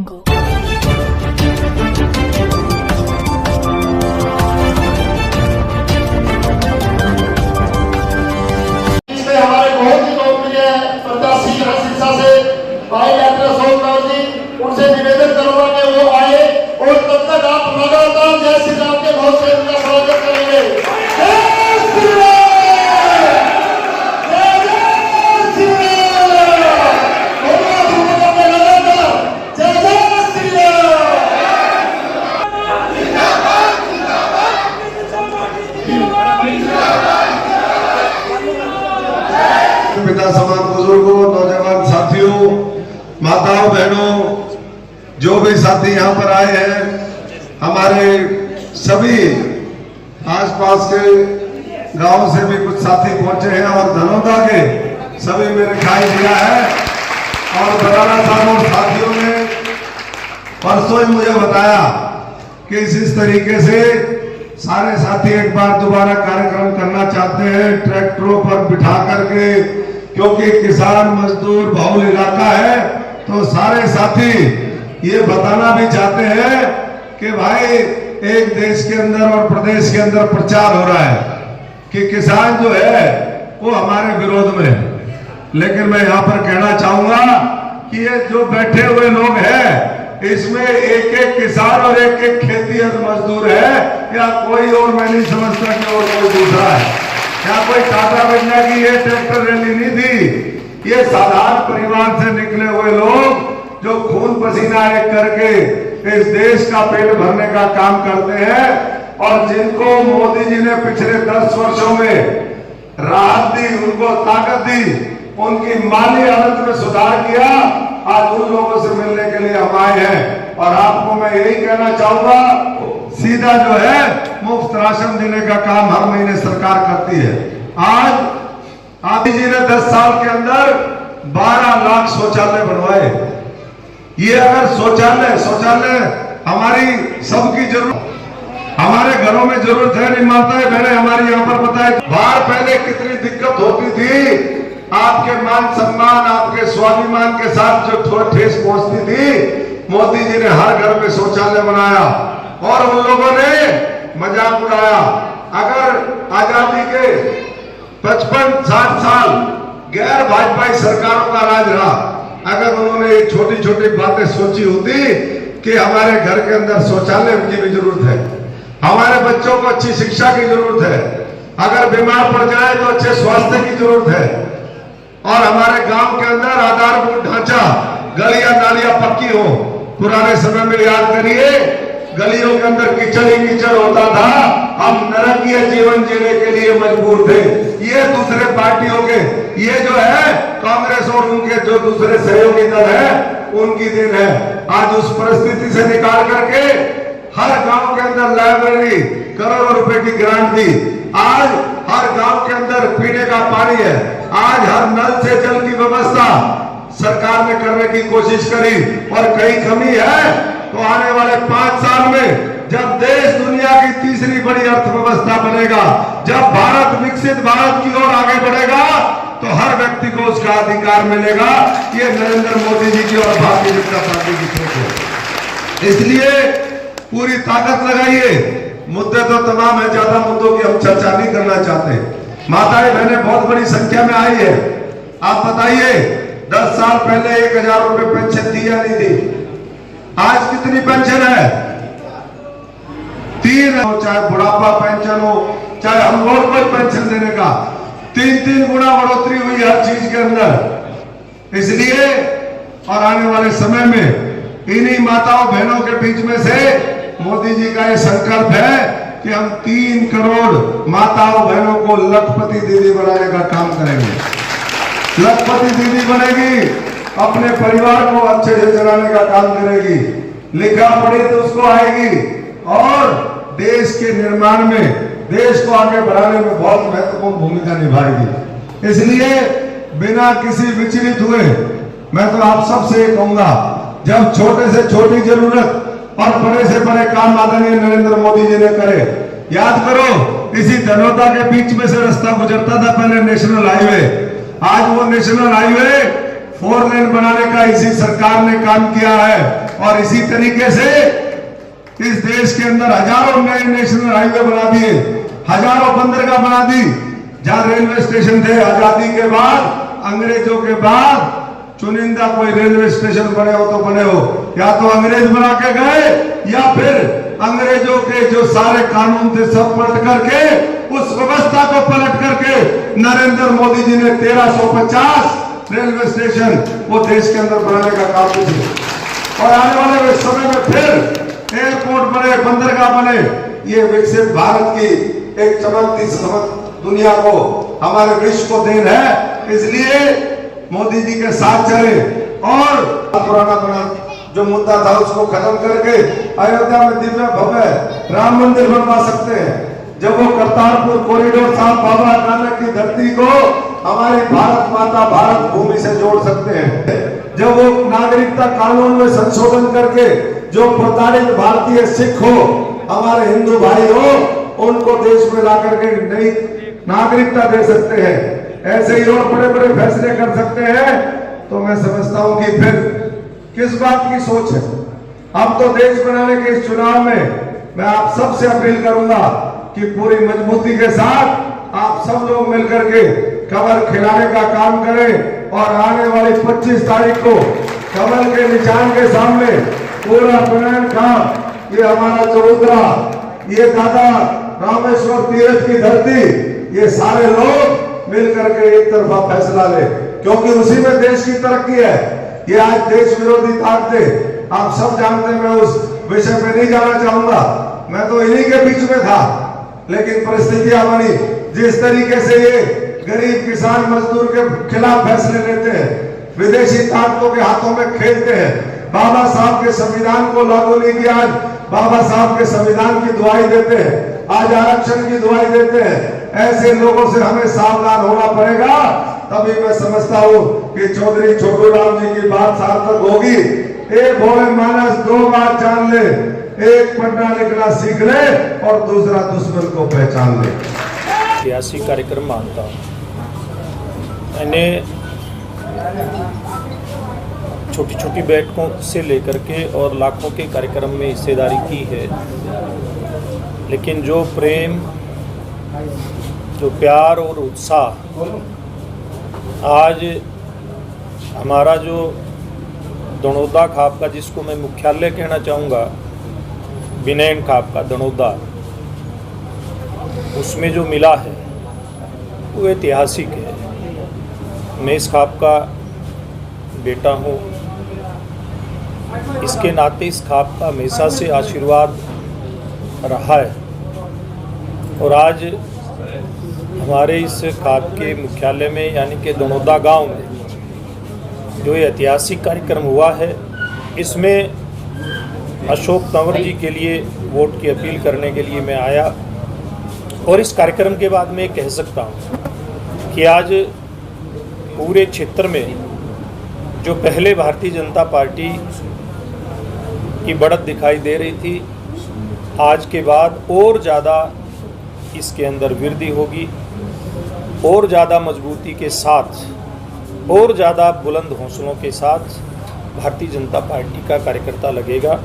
हमारे बहुत ही लोकप्रिय प्रत्याशी शिक्षा से भाई डॉक्टर अशोक राव जी, उनसे निवेदन करूंगा कि वो आए और तब तक आप लगातार जय श्री राम के घोष से उनका स्वागत करेंगे। जय श्री राम, जय जय श्री राम, लगातार जय जय श्री राम। पिता समान बुजुर्गों, नौजवान साथियों, माताओं, बहनों, जो भी साथी यहाँ पर आए हैं, हमारे सभी आसपास के गांव से भी कुछ साथी पहुंचे हैं और धनौदा के सभी मेरे खाई दिया है। और बराना साहब और साथियों ने परसों ही मुझे बताया कि इस तरीके से सारे साथी एक बार दोबारा कार्यक्रम करना चाहते हैं, ट्रैक्टरों पर बिठा करके, क्योंकि किसान मजदूर बहुल इलाका है। तो सारे साथी ये बताना भी चाहते हैं कि भाई एक देश के अंदर और प्रदेश के अंदर प्रचार हो रहा है कि किसान जो है वो हमारे विरोध में है। लेकिन मैं यहाँ पर कहना चाहूंगा कि ये जो बैठे हुए लोग हैं, इसमें एक एक किसान और एक एक खेतीहर मजदूर है, या कोई और मैं नहीं समझता कि और कोई दूसरा है। क्या कोई टाटा बिरला की ये ट्रैक्टर रैली नहीं थी। ये साधारण परिवार से निकले हुए लोग जो खून पसीना एक करके इस देश का पेट भरने का काम करते हैं, और जिनको मोदी जी ने पिछले 10 वर्षों में राहत दी, उनको ताकत दी, उनकी माली हालत में सुधार किया, आज उन लोगों से मिलने के लिए हम आए हैं। और आपको मैं यही कहना चाहूंगा, सीधा जो है मुफ्त राशन देने का काम हर महीने सरकार करती है। आज आप जी ने 10 साल के अंदर 12 लाख शौचालय बनवाए। ये अगर शौचालय हमारी सबकी जरूरत, हमारे घरों में जरूरत है नहीं। माताएं बहनें हमारी यहाँ पर बताए, बाहर पहले कितनी दिक्कत होती थी, आपके मान सम्मान, आपके स्वाभिमान के साथ जो ठेस पहुंचती थी, मोदी जी ने हर घर में शौचालय बनाया और उन लोगों ने मजाक उड़ाया। अगर आजादी के 55-60 साल गैर भाजपाई सरकारों का राज रहा, अगर उन्होंने ये छोटी छोटी बातें सोची होती कि हमारे घर के अंदर शौचालय की भी जरूरत है, हमारे बच्चों को अच्छी शिक्षा की जरूरत है, अगर बीमार पड़ जाए तो अच्छे स्वास्थ्य की जरूरत है, और हमारे गांव के अंदर आधारभूत ढांचा, गलियां नालियां पक्की हो। पुराने समय में याद करिए, गलियों के अंदर कीचड़ ही कीचड़ होता था, हम नरकीय जीवन जीने के लिए मजबूर थे। ये दूसरे पार्टियों के, ये जो है कांग्रेस और उनके जो दूसरे सहयोगी दल है, उनकी देन है। आज उस परिस्थिति से निकाल करके हर गांव के अंदर लाइब्रेरी, करोड़ों रुपए की ग्रांट दी। आज हर गांव के अंदर पीने का पानी है। आज हर नल से जल की व्यवस्था सरकार ने करने की कोशिश करी, और कहीं कमी है तो आने वाले 5 साल में जब देश दुनिया की तीसरी बड़ी अर्थव्यवस्था बनेगा, जब भारत विकसित भारत की ओर आगे बढ़ेगा, तो हर व्यक्ति को उसका अधिकार मिलेगा। ये नरेंद्र मोदी जी की और भारतीय जनता पार्टी की सोच है। इसलिए पूरी ताकत लगाइए। मुद्दे तो तमाम है, ज्यादा मुद्दों की हम चर्चा नहीं करना चाहते। माताएं बहनें बहुत बड़ी संख्या में आई है। आप बताइए, 10 साल पहले 1000 रुपए पेंशन दी या नहीं दी? आज कितनी पेंशन है? 3 हो, चाहे बुढ़ापा पेंशन हो, चाहे हम लोग कोई पेंशन देने का 3-3 गुना बढ़ोतरी हुई हर चीज के अंदर। इसलिए और आने वाले समय में इन्हीं माताओं बहनों के बीच में से मोदी जी का ये संकल्प है कि हम 3 करोड़ माताओं बहनों को लखपति दीदी बनाने का काम करेंगे। लखपति दीदी बनेगी, अपने परिवार को अच्छे से चलाने का काम करेगी, लिखा पढ़ी तो उसको आएगी, और देश के निर्माण में, देश को आगे बढ़ाने में बहुत महत्वपूर्ण भूमिका निभाएगी। इसलिए बिना किसी विचलित हुए मैं तो आप सबसे कहूंगा, जब छोटे से छोटी जरूरत और बड़े से बड़े काम आदरणीय नरेंद्र मोदी जी ने करे, याद करो इसी धनौदा के बीच में से रास्ता गुजरता था पहले नेशनल हाईवे। आज वो नेशनल हाईवे 4 लेन बनाने का इसी सरकार ने काम किया है। और इसी तरीके से इस देश के अंदर हजारों नए नेशनल हाईवे बना दिए, हजारों बंदरगाह बना दी। जहां रेलवे स्टेशन थे आजादी के बाद, अंग्रेजों के बाद, चुनिंदा कोई रेलवे स्टेशन बने हो तो बने हो, या तो अंग्रेज बना के गए या फिर अंग्रेजों के जो सारे कानून थे सब पलट करके, उस व्यवस्था को पलट करके नरेंद्र मोदी जी ने 1350 रेलवे स्टेशन वो देश के अंदर बनाने का काम किया। और आने वाले समय में फिर एयरपोर्ट बने, बंदरगाह बने। ये विकसित भारत की एक चमकती चमक दुनिया को, हमारे विश्व को देन है। इसलिए मोदी जी के साथ चले और पुराना बना जो मुद्दा था उसको खत्म करके अयोध्या में दिव्य भव्य राम मंदिर बनवा सकते हैं। जब वो करतारपुर कॉरिडोर साहब बाबा नानक की धरती को हमारी भारत माता भारत भूमि से जोड़ सकते हैं। जब वो नागरिकता कानून में संशोधन करके जो प्रताड़ित भारतीय सिख हो, हमारे हिंदू भाई हो, उनको देश में ला करके नई नागरिकता दे सकते हैं। ऐसे ही और बड़े बड़े फैसले कर सकते हैं। तो मैं समझता हूं कि फिर किस बात की सोच है। अब तो देश बनाने के इस चुनाव में मैं आप सबसे अपील करूंगा कि पूरी मजबूती के साथ आप सब लोग मिलकर के कमल खिलाने का काम करें। और आने वाली 25 तारीख को कमल के निशान के सामने पूरा बुलंद काम, ये हमारा चबूतरा, ये दादा रामेश्वर तीर्थ की धरती, ये सारे लोग मिलकर के एक तरफा फैसला ले, क्योंकि उसी में देश की तरक्की है। ये आज देश विरोधी ताकतें, आप सब जानते हैं, मैं उस विषय पे नहीं जाना चाहूंगा। मैं तो इन्हीं के बीच में था, लेकिन परिस्थितियां बनी। जिस तरीके से ये गरीब किसान मजदूर के खिलाफ फैसले लेते हैं, विदेशी ताकतों के हाथों में खेलते हैं, बाबा साहब के संविधान को लागू नहीं किया, आज बाबा साहब के संविधान की दुआई देते हैं, आज आरक्षण की दुआई देते हैं। ऐसे लोगों से हमें सावधान होना पड़ेगा। तभी मैं समझता हूं कि चौधरी छोटू राम जी की बात सार्थक होगी। एक भोले मानस 2 बार जान ले, एक पढ़ना लिखना सीख ले और दूसरा दुश्मन को पहचान ले। ऐतिहासिक कार्यक्रम मानता हूँ। मैंने छोटी छोटी बैठकों से लेकर के और लाखों के कार्यक्रम में हिस्सेदारी की है, लेकिन जो प्रेम, जो प्यार और उत्साह आज हमारा जो दनौदा खाप का, जिसको मैं मुख्यालय कहना चाहूँगा, विनयन खाप का दनौदा, उसमें जो मिला है वो ऐतिहासिक है। मैं इस खाप का बेटा हूँ, इसके नाते इस खाप का हमेशा से आशीर्वाद रहा है। और आज हमारे इस खाप के मुख्यालय में यानी कि दनौदा गांव में जो ऐतिहासिक कार्यक्रम हुआ है, इसमें अशोक तंवर जी के लिए वोट की अपील करने के लिए मैं आया। और इस कार्यक्रम के बाद मैं कह सकता हूँ कि आज पूरे क्षेत्र में जो पहले भारतीय जनता पार्टी की बढ़त दिखाई दे रही थी, आज के बाद और ज़्यादा इसके अंदर वृद्धि होगी, और ज़्यादा मजबूती के साथ, और ज़्यादा बुलंद हौसलों के साथ भारतीय जनता पार्टी का कार्यकर्ता लगेगा।